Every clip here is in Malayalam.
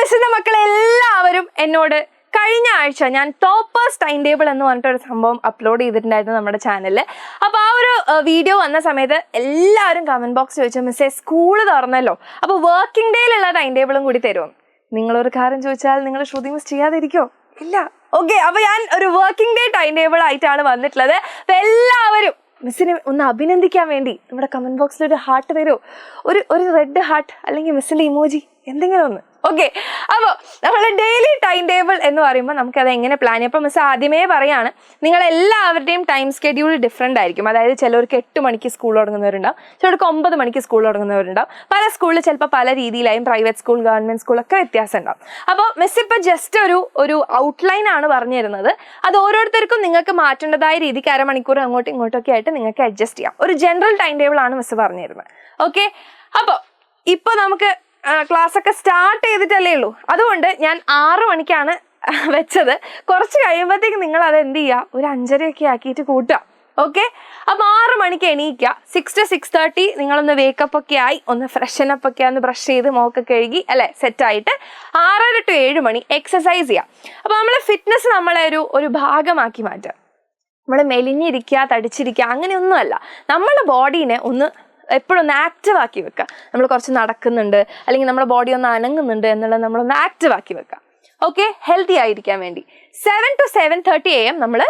മിസ്സിന്റെ മക്കളെല്ലാവരും എന്നോട് കഴിഞ്ഞ ആഴ്ച ഞാൻ ടോപ്പേഴ്സ് ടൈം ടേബിൾ എന്ന് പറഞ്ഞിട്ടൊരു സംഭവം അപ്ലോഡ് ചെയ്തിട്ടുണ്ടായിരുന്നു നമ്മുടെ ചാനലിൽ. അപ്പോൾ ആ ഒരു വീഡിയോ വന്ന സമയത്ത് എല്ലാവരും കമന്റ് ബോക്സ് ചോദിച്ചു, മിസ്സേ സ്കൂള് തുറന്നല്ലോ, അപ്പോൾ വർക്കിംഗ് ഡേയിലുള്ള ടൈം ടേബിളും കൂടി തരുമോ? നിങ്ങളൊരു കാര്യം ചോദിച്ചാൽ നിങ്ങൾ ശ്രുതി മിസ് ചെയ്യാതിരിക്കോ? ഇല്ല. ഓക്കെ, അപ്പോൾ ഞാൻ ഒരു വർക്കിംഗ് ഡേ ടൈം ടേബിൾ ആയിട്ടാണ് വന്നിട്ടുള്ളത്. അപ്പോൾ എല്ലാവരും മിസ്സിനെ ഒന്ന് അഭിനന്ദിക്കാൻ വേണ്ടി നമ്മുടെ കമന്റ് ബോക്സിൽ ഒരു ഹാർട്ട് തരുമോ? ഒരു റെഡ് ഹാർട്ട് അല്ലെങ്കിൽ മിസ്സിന്റെ ഇമോജി എന്തെങ്കിലും ഒന്ന്. ഓക്കെ, അപ്പോൾ നമ്മൾ ഡെയിലി ടൈം ടേബിൾ എന്ന് പറയുമ്പോൾ നമുക്കത് എങ്ങനെ പ്ലാൻ ചെയ്യാം. അപ്പോൾ മിസ് ആദ്യമേ പറയാണ്, നിങ്ങളെല്ലാവരുടെയും ടൈം സ്കെഡ്യൂൾ ഡിഫറെൻ്റ് ആയിരിക്കും. അതായത് ചിലർക്ക് 8 മണിക്ക് സ്കൂൾ തുടങ്ങുന്നവരുണ്ടാവും, ചിലർക്ക് 9 മണിക്ക് സ്കൂൾ തുടങ്ങുന്നവരുണ്ടാവും. പല സ്കൂളിൽ ചിലപ്പോൾ പല രീതിയിലായും പ്രൈവറ്റ് സ്കൂൾ, ഗവൺമെൻറ് സ്കൂളൊക്കെ വ്യത്യാസം ഉണ്ടാവും. അപ്പോൾ മിസ് ഇപ്പോൾ ജസ്റ്റ് ഒരു ഔട്ട്ലൈൻ ആണ് പറഞ്ഞു തരുന്നത്. അത് ഓരോരുത്തർക്കും നിങ്ങൾക്ക് മാറ്റേണ്ടതായ രീതിക്ക് അരമണിക്കൂർ അങ്ങോട്ടും ഇങ്ങോട്ടൊക്കെ ആയിട്ട് നിങ്ങൾക്ക് അഡ്ജസ്റ്റ് ചെയ്യാം. ഒരു ജനറൽ ടൈം ടേബിൾ ആണ് മിസ് പറഞ്ഞു തരുന്നത്. ഓക്കെ, അപ്പോൾ ഇപ്പോൾ നമുക്ക് ക്ലാസ് ഒക്കെ സ്റ്റാർട്ട് ചെയ്തിട്ടല്ലേ ഉള്ളൂ. അതുകൊണ്ട് ഞാൻ 6 മണിക്കാണ് വെച്ചത്. കുറച്ച് കഴിയുമ്പോഴത്തേക്ക് നിങ്ങൾ അത് എന്ത് ചെയ്യുക, ഒരു 5:30 ആക്കിയിട്ട് കൂട്ടുക. ഓക്കെ, അപ്പോൾ 6 മണിക്ക് എണീക്കുക. 6 to 6:30 നിങ്ങളൊന്ന് വേക്കപ്പ് ഒക്കെ ആയി, ഒന്ന് ഫ്രഷനപ്പ് ഒക്കെ ഒന്ന് ബ്രഷ് ചെയ്ത് മോക്കൊക്കെ കഴുകി അല്ലേ സെറ്റായിട്ട് 6:30 to 7 മണി എക്സസൈസ് ചെയ്യുക. അപ്പോൾ നമ്മൾ ഫിറ്റ്നസ് നമ്മളെ ഒരു ഭാഗമാക്കി മാറ്റുക. നമ്മൾ മെലിഞ്ഞിരിക്കുക, തടിച്ചിരിക്കുക അങ്ങനെയൊന്നുമല്ല. നമ്മുടെ ബോഡീനെ എപ്പോഴും ഒന്ന് ആക്റ്റീവ് ആക്കി വെക്കുക. നമ്മൾ കുറച്ച് നടക്കുന്നുണ്ട് അല്ലെങ്കിൽ നമ്മുടെ ബോഡി ഒന്ന് അനങ്ങുന്നുണ്ട് എന്നുള്ളത് നമ്മളൊന്ന് ആക്റ്റീവ് ആക്കി വെക്കുക. ഓക്കെ, ഹെൽത്തി ആയിരിക്കാൻ വേണ്ടി 7 to 7:30 AM നമ്മൾ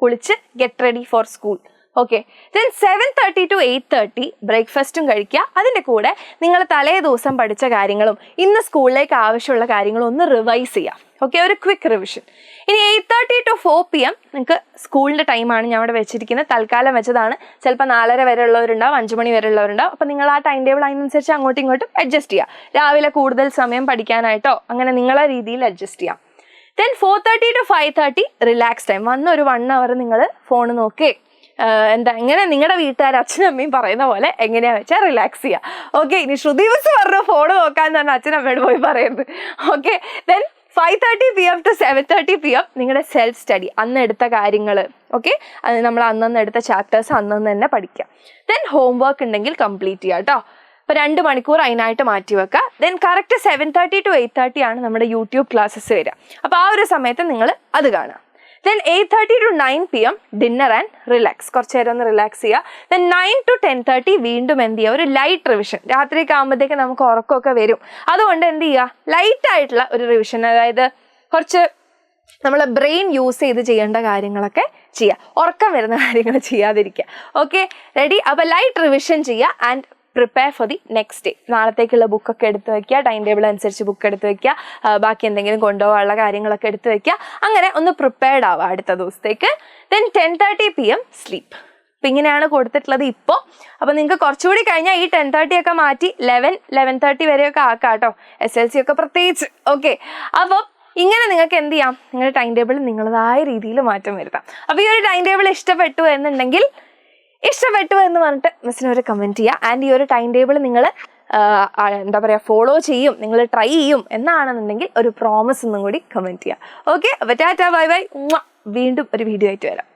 കുളിച്ച് get ready for school. Okay, then 7:30 to 8:30 ബ്രേക്ക്ഫാസ്റ്റും കഴിക്കുക. അതിൻ്റെ കൂടെ നിങ്ങൾ തലേ ദിവസം പഠിച്ച കാര്യങ്ങളും ഇന്ന് സ്കൂളിലേക്ക് ആവശ്യമുള്ള കാര്യങ്ങളും ഒന്ന് റിവൈസ് ചെയ്യുക. ഓക്കെ, ഒരു ക്വിക്ക് റിവിഷൻ. ഇനി 8:30 to 4 PM നിങ്ങൾക്ക് സ്കൂളിൻ്റെ ടൈമാണ് ഞാൻ ഇവിടെ വെച്ചിരിക്കുന്നത്. തൽക്കാലം വെച്ചതാണ്. ചിലപ്പോൾ 4:30 വരെ ഉള്ളവരുണ്ടാവും, 5 മണി വരെ ഉള്ളവരുണ്ടാവും. അപ്പോൾ നിങ്ങൾ ആ ടൈം ടേബിൾ അതിനനുസരിച്ച് അങ്ങോട്ടും ഇങ്ങോട്ടും അഡ്ജസ്റ്റ് ചെയ്യുക. രാവിലെ കൂടുതൽ സമയം പഠിക്കാനായിട്ടോ അങ്ങനെ നിങ്ങളെ രീതിയിൽ അഡ്ജസ്റ്റ് ചെയ്യാം. Then 4:30 to 5:30 relax time. വന്ന് ഒരു 1 hour നിങ്ങൾ ഫോൺ നോക്കി എങ്ങനെ നിങ്ങളുടെ വീട്ടുകാർ അച്ഛനും അമ്മയും പറയുന്ന പോലെ എങ്ങനെയാണെന്ന് വെച്ചാൽ റിലാക്സ് ചെയ്യുക. ഓക്കെ, ഇനി ശ്രുതി മിസ് പറഞ്ഞു ഫോൺ നോക്കാന്ന് പറഞ്ഞാൽ അച്ഛനമ്മയോട് പോയി പറയുന്നത്. Okay, then 5:30 PM to 7:30 PM നിങ്ങളുടെ സെൽഫ് സ്റ്റഡി, അന്ന് എടുത്ത കാര്യങ്ങൾ. ഓക്കെ, അത് നമ്മൾ അന്നന്ന് എടുത്ത ചാപ്റ്റേഴ്സ് അന്നന്ന് തന്നെ പഠിക്കുക. ദെൻ ഹോംവർക്ക് ഉണ്ടെങ്കിൽ കംപ്ലീറ്റ് ചെയ്യുക കേട്ടോ. ഇപ്പോൾ 2 മണിക്കൂർ അതിനായിട്ട് മാറ്റി വെക്കുക. ദെൻ കറക്റ്റ് 7:30 to 8:30 ആണ് നമ്മുടെ യൂട്യൂബ് ക്ലാസ്സസ് വരിക. അപ്പോൾ ആ ഒരു സമയത്ത് നിങ്ങൾ അത് കാണുക. Then 8:30 to 9 PM dinner and relax. കുറച്ച് നേരം ഒന്ന് റിലാക്സ് ചെയ്യുക. ദെൻ 9 to 10:30 വീണ്ടും എന്ത് ചെയ്യുക, ഒരു ലൈറ്റ് റിവിഷൻ. രാത്രിയൊക്കെ ആകുമ്പോഴത്തേക്ക് നമുക്ക് ഉറക്കമൊക്കെ വരും. അതുകൊണ്ട് എന്ത് ചെയ്യുക, ലൈറ്റ് ആയിട്ടുള്ള ഒരു റിവിഷൻ, അതായത് കുറച്ച് നമ്മൾ ബ്രെയിൻ യൂസ് ചെയ്ത് ചെയ്യേണ്ട കാര്യങ്ങളൊക്കെ ചെയ്യുക. ഉറക്കം വരുന്ന കാര്യങ്ങൾ ചെയ്യാതിരിക്കുക. Okay, ready? അപ്പോൾ ലൈറ്റ് റിവിഷൻ ചെയ്യുക and prepare for the next day. നാളത്തേക്കുള്ള ബുക്കൊക്കെ എടുത്ത് വയ്ക്കുക, ടൈം ടേബിൾ അനുസരിച്ച് ബുക്ക് എടുത്ത് വയ്ക്കുക, ബാക്കി എന്തെങ്കിലും കൊണ്ടുപോകാനുള്ള കാര്യങ്ങളൊക്കെ എടുത്ത് വയ്ക്കുക. അങ്ങനെ ഒന്ന് പ്രിപ്പയർഡ് ആവുക അടുത്ത ദിവസത്തേക്ക്. Then 10:30 PM sleep. അപ്പം ഇങ്ങനെയാണ് കൊടുത്തിട്ടുള്ളത് ഇപ്പോൾ. അപ്പോൾ നിങ്ങൾക്ക് കുറച്ചുകൂടി കഴിഞ്ഞാൽ ഈ 10:30 ഒക്കെ മാറ്റി 11-11:30 വരെയൊക്കെ ആക്കാം കേട്ടോ, SLC ഒക്കെ പ്രത്യേകിച്ച്. ഓക്കെ, അപ്പോൾ ഇങ്ങനെ നിങ്ങൾക്ക് എന്ത് ചെയ്യാം, നിങ്ങളുടെ ടൈം ടേബിൾ നിങ്ങളതായ രീതിയിൽ മാറ്റം വരുത്താം. അപ്പോൾ ഈ ഒരു ടൈം ടേബിൾ ഇഷ്ടപ്പെട്ടു എന്നുണ്ടെങ്കിൽ ഇഷ്ടപ്പെട്ടു എന്ന് പറഞ്ഞിട്ട് മിസ്സിന് ഒരു കമൻറ്റ് ചെയ്യുക. ആൻഡ് ഈ ഒരു ടൈം ടേബിൾ നിങ്ങൾ എന്താ പറയുക, ഫോളോ ചെയ്യും, നിങ്ങൾ ട്രൈ ചെയ്യും എന്നാണെന്നുണ്ടെങ്കിൽ ഒരു പ്രോമിസ് ഒന്നും കൂടി കമൻറ്റ് ചെയ്യുക. ഓക്കെ, അപ്പോൾ ടാറ്റാ ബൈ ബൈ. വീണ്ടും ഒരു വീഡിയോ ആയിട്ട് വരാം.